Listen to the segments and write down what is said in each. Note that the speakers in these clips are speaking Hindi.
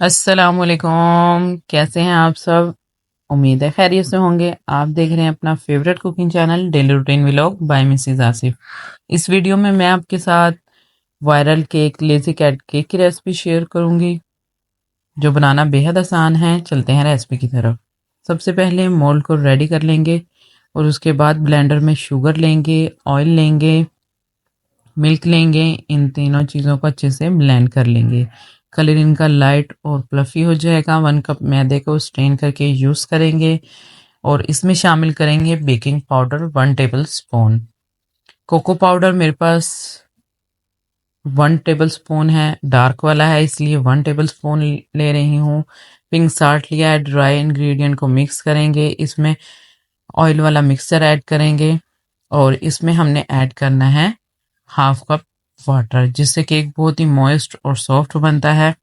अस्सलामुअलैकुम, कैसे हैं आप सब? उम्मीद है खैरियत से होंगे। आप देख रहे हैं अपना favourite cooking channel daily routine vlog by Mrs Asif. इस वीडियो में मैं आपके साथ viral cake lazy cat cake की रेसिपी शेयर करूंगी, जो बनाना बेहद आसान है। चलते हैं रेसिपी की तरफ। सबसे पहले मोल्ड को रेडी कर लेंगे और उसके बाद ब्लेंडर में शुगर लेंगे, ऑयल लेंगे, मिल्क लेंगे। इन तीनों चीज़ों को अच्छे से ब्लेंड कर लेंगे। कलर इनका लाइट और फ्लफी हो जाएगा। 1 कप मैदे को स्ट्रेन करके यूज़ करेंगे और इसमें शामिल करेंगे baking powder 1 tablespoon. Cocoa powder मेरे पास 1 टेबल स्पून है, डार्क वाला है इसलिए 1 टेबल स्पून ले रही हूँ। पिंक साल्ट लिया है। ड्राई इंग्रेडिएंट को मिक्स करेंगे। इसमें ऑयल वाला मिक्सचर ऐड करेंगे और इसमें हमने ऐड करना है हाफ कप वाटर, जिससे केक बहुत ही मॉइस्ट और सॉफ्ट बनता है।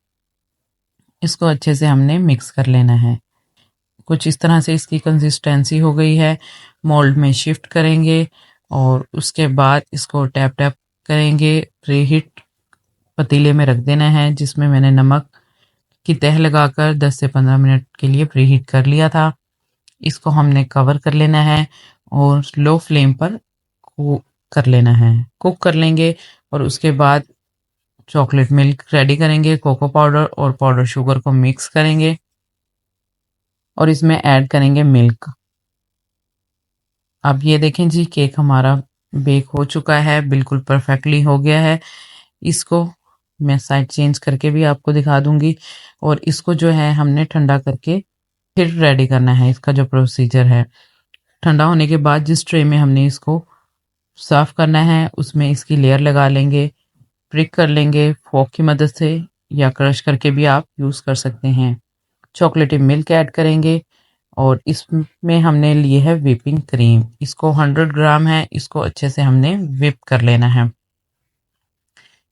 इसको अच्छे से हमने मिक्स कर लेना है। कुछ इस तरह से इसकी कंसिस्टेंसी हो गई है। मोल्ड में शिफ्ट करेंगे और उसके बाद इसको टैप टैप करेंगे। प्रीहीट पतीले में रख देना है, जिसमें मैंने नमक की तह लगाकर 10 से 15 मिनट के लिए प्रीहीट कर लिया था। इसको हमने कवर कर लेना है और लो फ्लेम पर कुक कर लेना है। कुक कर लेंगे और उसके बाद चॉकलेट मिल्क रेडी करेंगे। कोको पाउडर और पाउडर शुगर को मिक्स करेंगे और इसमें ऐड करेंगे मिल्क। अब ये देखें जी, केक हमारा बेक हो चुका है, बिल्कुल परफेक्टली हो गया है। इसको मैं साइड चेंज करके भी आपको दिखा दूंगी। और इसको जो है हमने ठंडा करके फिर रेडी करना है। इसका जो प्रोसीजर है, ठंडा होने के बाद जिस ट्रे में हमने इसको सर्व करना है उसमें इसकी लेयर लगा लेंगे। प्रिक कर लेंगे फोक की मदद से, या क्रश करके भी आप यूज़ कर सकते हैं। चॉकलेटी मिल्क ऐड करेंगे और इसमें हमने लिए है व्हिपिंग क्रीम। इसको 100 ग्राम है। इसको अच्छे से हमने व्हिप कर लेना है।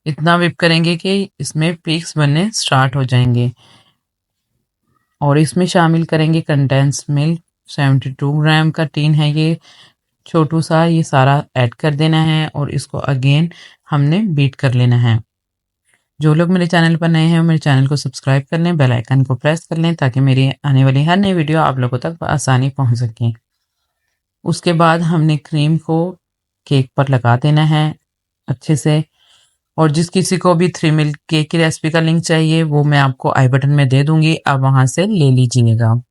इतना व्हिप करेंगे कि इसमें पीक्स बनने स्टार्ट हो जाएंगे। और इसमें शामिल करेंगे कंडेंस मिल्क। 72 ग्राम का टीन है ये, छोटू सा। ये सारा ऐड कर देना है और इसको अगेन हमने बीट कर लेना है। जो लोग मेरे चैनल पर नए हैं वो मेरे चैनल को सब्सक्राइब कर लें, बेल आइकन को प्रेस कर लें, ताकि मेरी आने वाली हर नई वीडियो आप लोगों तक आसानी पहुंच सके। उसके बाद हमने क्रीम को केक पर लगा देना है अच्छे से। और जिस किसी को भी 3 मिल्क केक की रेसिपी का लिंक चाहिए वो मैं आपको आई बटन में दे दूंगी, आप वहां से ले लीजिएगा।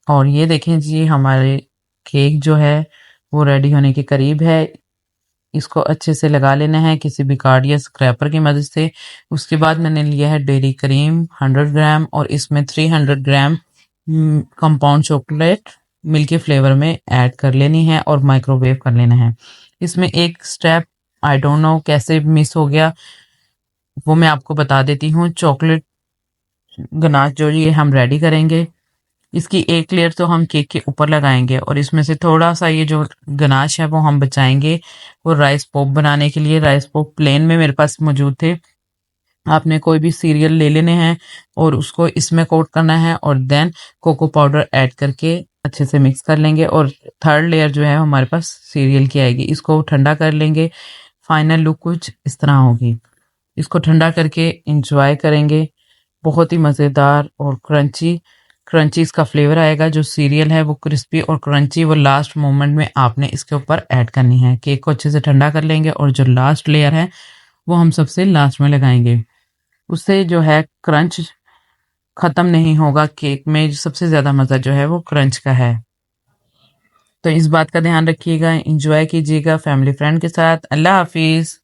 और ये देखें जी, हमारे केक जो है वो रेडी होने के करीब है। इसको अच्छे से लगा लेना है किसी भी कार्ड या स्क्रैपर की मदद से। उसके बाद मैंने लिया है डेयरी क्रीम 100 ग्राम और इसमें 300 ग्राम कंपाउंड चॉकलेट मिल्की फ्लेवर में ऐड कर लेनी है और माइक्रोवेव कर लेना है। इसमें एक स्टेप आई डोंट नो कैसे मिस हो गया, वो मैं आपको बता देती हूँ। चॉकलेट गनाश जो ये हम रेडी करेंगे, इसकी एक लेयर तो हम केक के ऊपर लगाएंगे और इसमें से थोड़ा सा ये जो गनाश है वो हम बचाएंगे वो राइस पॉप बनाने के लिए। राइस पॉप प्लेन में मेरे पास मौजूद थे। आपने कोई भी सीरियल ले लेने हैं और उसको इसमें कोट करना है और देन कोको पाउडर ऐड करके अच्छे से मिक्स कर लेंगे। और थर्ड लेयर जो है हमारे पास सीरियल की आएगी। इसको ठंडा कर लेंगे। फाइनल लुक कुछ इस तरह होगी। इसको ठंडा करके इंजॉय करेंगे। बहुत ही मज़ेदार और क्रंची क्रंची इसका फ्लेवर आएगा। जो सीरियल है वो क्रिस्पी और क्रंची, वो लास्ट मोमेंट में आपने इसके ऊपर ऐड करनी है। केक को अच्छे से ठंडा कर लेंगे और जो लास्ट लेयर है वो हम सबसे लास्ट में लगाएंगे। उससे जो है क्रंच ख़त्म नहीं होगा। केक में सबसे ज़्यादा मज़ा जो है वो क्रंच का है। तो इस बात का ध्यान रखिएगा, इंजॉय कीजिएगा फैमिली फ्रेंड के साथ। अल्लाह हाफिज़।